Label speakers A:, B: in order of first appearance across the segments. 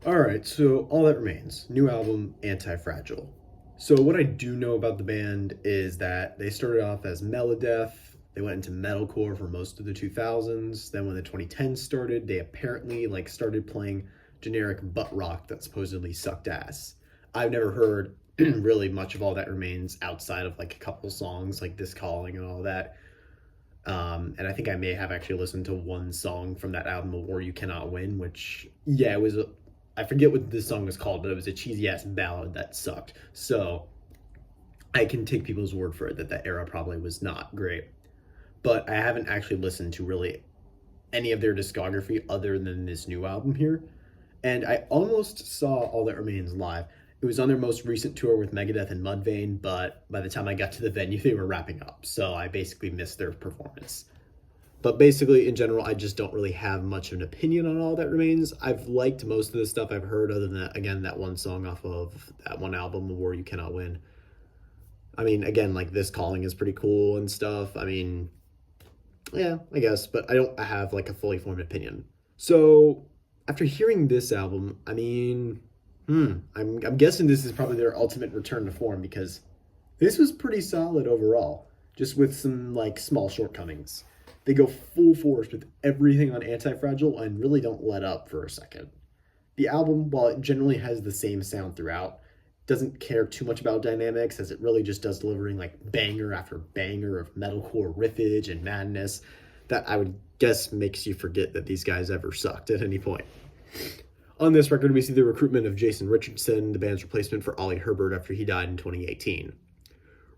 A: Alright, so All That Remains, new album, Antifragile. So what I do know about the band is that they started off as melodeath, they went into metalcore for most of the 2000s, then when the 2010s started, they apparently started playing generic butt rock that supposedly sucked ass. I've never heard really much of All That Remains outside of like a couple songs like This Calling and all that. And I think I may have actually listened to one song from that album, A War You Cannot Win, which, yeah, it was, I forget what this song was called, but it was a cheesy ass ballad that sucked. So I can take people's word for it that that era probably was not great. But I haven't actually listened to really any of their discography other than this new album here. And I almost saw All That Remains live. It was on their most recent tour with Megadeth and Mudvayne, but by the time I got to the venue, they were wrapping up. So I basically missed their performance. But basically, in general, I just don't really have much of an opinion on All That Remains. I've liked most of the stuff I've heard, other than that, again, that one song off of that one album, A War You Cannot Win. I mean, again, like This Calling is pretty cool and stuff. I mean, yeah, I guess, but I don't have like a fully formed opinion. So after hearing this album, I mean, I'm guessing this is probably their ultimate return to form because this was pretty solid overall, just with some like small shortcomings. They go full force with everything on Antifragile and really don't let up for a second. The album, while it generally has the same sound throughout, doesn't care too much about dynamics as it really just does delivering like banger after banger of metalcore riffage and madness that I would guess makes you forget that these guys ever sucked at any point. On this record, we see the recruitment of Jason Richardson, the band's replacement for Ollie Herbert after he died in 2018.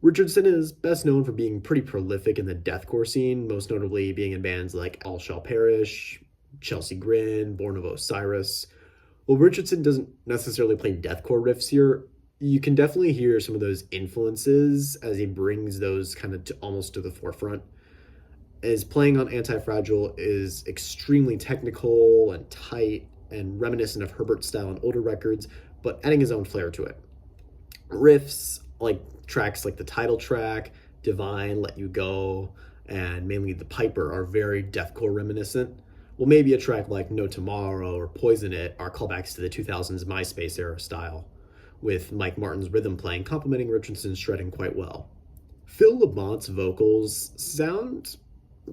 A: Richardson is best known for being pretty prolific in the deathcore scene, most notably being in bands like All Shall Perish, Chelsea Grin, Born of Osiris. While Richardson doesn't necessarily play deathcore riffs here, you can definitely hear some of those influences as he brings those kind of almost to the forefront. His playing on Antifragile is extremely technical and tight and reminiscent of Herbert's style on older records, but adding his own flair to it. Riffs like tracks like the title track, Divine, Let You Go, and mainly The Piper are very deathcore reminiscent. Well, maybe a track like No Tomorrow or Poison It are callbacks to the 2000s MySpace era style, with Mike Martin's rhythm playing complementing Richardson's shredding quite well. Phil Lamont's vocals sound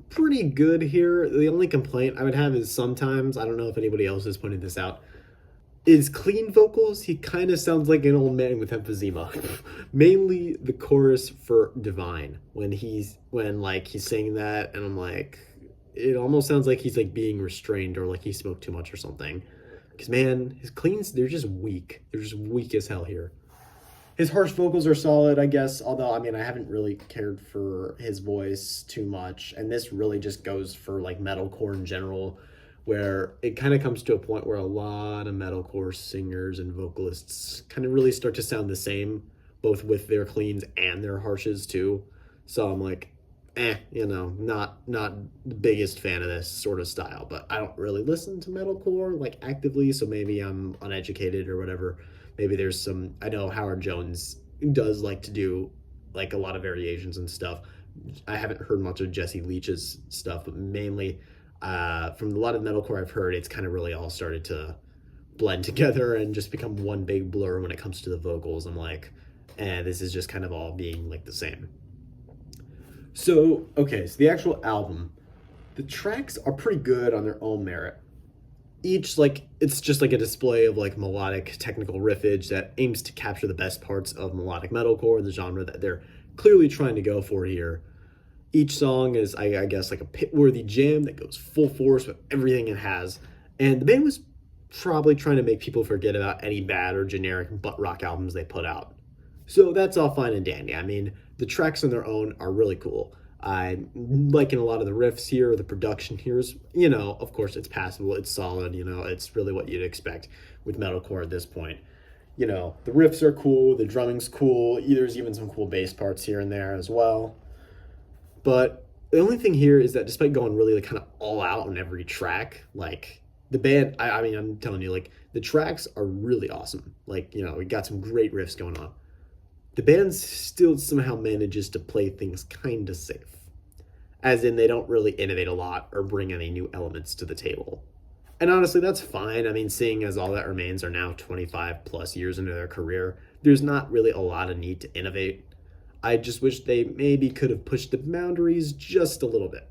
A: pretty good here. The only complaint I would have is sometimes, I don't know if anybody else has pointed this out, is clean vocals. He kind of sounds like an old man with emphysema. Mainly the chorus for Divine when he's saying that, and I'm like, it almost sounds like he's like being restrained or like he smoked too much or something. Because man, his cleans, they're just weak. They're just weak as hell here. His harsh vocals are solid, I guess, although, I mean, I haven't really cared for his voice too much, and this really just goes for, like, metalcore in general, where it kind of comes to a point where a lot of metalcore singers and vocalists kind of really start to sound the same, both with their cleans and their harshes, too. So I'm like, not the biggest fan of this sort of style, but I don't really listen to metalcore, like, actively, so maybe I'm uneducated or whatever. Maybe there's some, I know Howard Jones does like to do like a lot of variations and stuff. I haven't heard much of Jesse Leach's stuff, but mainly from a lot of metalcore I've heard, it's kind of really all started to blend together and just become one big blur when it comes to the vocals. I'm like, this is just kind of all being like the same. So, okay, so the actual album, the tracks are pretty good on their own merit. Each, like, it's just like a display of like melodic technical riffage that aims to capture the best parts of melodic metalcore, the genre that they're clearly trying to go for here. Each song is, I guess, like a pit-worthy jam that goes full force with everything it has. And the band was probably trying to make people forget about any bad or generic butt rock albums they put out. So that's all fine and dandy. I mean, the tracks on their own are really cool. I'm liking a lot of the riffs here. The production here is, of course, it's passable. It's solid. It's really what you'd expect with metalcore at this point. The riffs are cool. The drumming's cool. There's even some cool bass parts here and there as well. But the only thing here is that despite going really like kind of all out on every track, like the band, I mean, I'm telling you, like the tracks are really awesome. Like, we got some great riffs going on. The band still somehow manages to play things kind of safe. As in, they don't really innovate a lot or bring any new elements to the table. And honestly, that's fine. I mean, seeing as All That Remains are now 25 plus years into their career, there's not really a lot of need to innovate. I just wish they maybe could have pushed the boundaries just a little bit.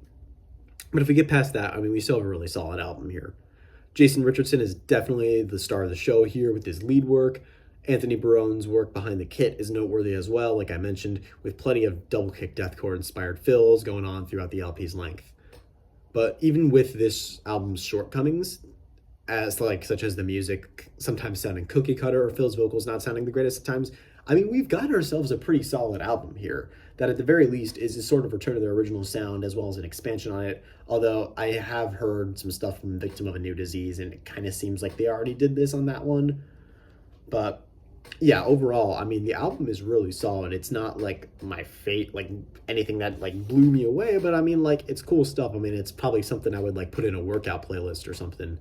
A: But if we get past that, I mean, we still have a really solid album here. Jason Richardson is definitely the star of the show here with his lead work. Anthony Barone's work behind the kit is noteworthy as well, like I mentioned, with plenty of double kick deathcore inspired fills going on throughout the LP's length. But even with this album's shortcomings, as like such as the music sometimes sounding cookie cutter or Phil's vocals not sounding the greatest at times, I mean, we've got ourselves a pretty solid album here that at the very least is a sort of return to their original sound as well as an expansion on it. Although I have heard some stuff from Victim of a New Disease and it kind of seems like they already did this on that one. But yeah, overall, I mean, the album is really solid. It's not like my fate, like anything that like blew me away, but I mean, like it's cool stuff. I mean, it's probably something I would like put in a workout playlist or something.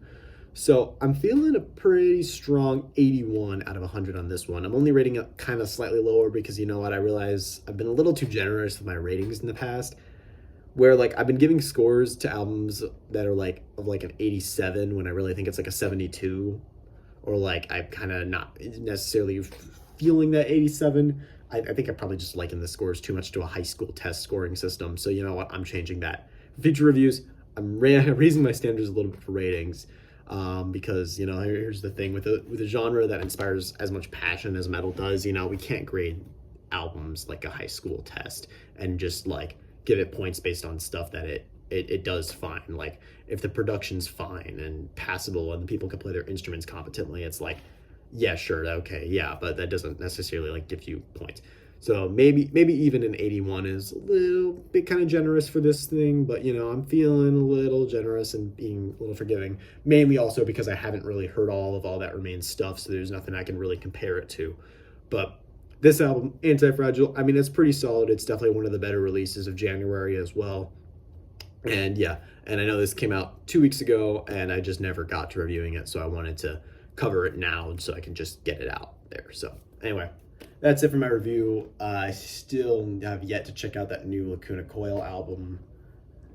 A: So I'm feeling a pretty strong 81 out of 100 on this one. I'm only rating it kind of slightly lower because you know what? I realize I've been a little too generous with my ratings in the past, where like I've been giving scores to albums that are like of like an 87 when I really think it's like a 72, or like I'm kind of not necessarily feeling that 87. I think I probably just liken the scores too much to a high school test scoring system. So you know what? I'm changing that. For future reviews, I'm raising my standards a little bit for ratings. Because you know, here's the thing with a genre that inspires as much passion as metal does. You know, we can't grade albums like a high school test and just like give it points based on stuff that it does fine. Like if the production's fine and passable and the people can play their instruments competently, it's like, yeah, sure, okay, yeah, but that doesn't necessarily like give you points. So maybe even an 81 is a little bit kind of generous for this thing, but you know, I'm feeling a little generous and being a little forgiving. Mainly also because I haven't really heard all that remains stuff, so there's nothing I can really compare it to. But this album, Antifragile, I mean, it's pretty solid. It's definitely one of the better releases of January as well. And yeah, and I know this came out 2 weeks ago, and I just never got to reviewing it, so I wanted to cover it now so I can just get it out there. So anyway, that's it for my review. I still have yet to check out that new Lacuna Coil album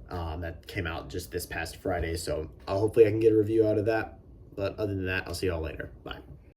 A: that came out just this past Friday, so hopefully I can get a review out of that. But other than that, I'll see y'all later. Bye.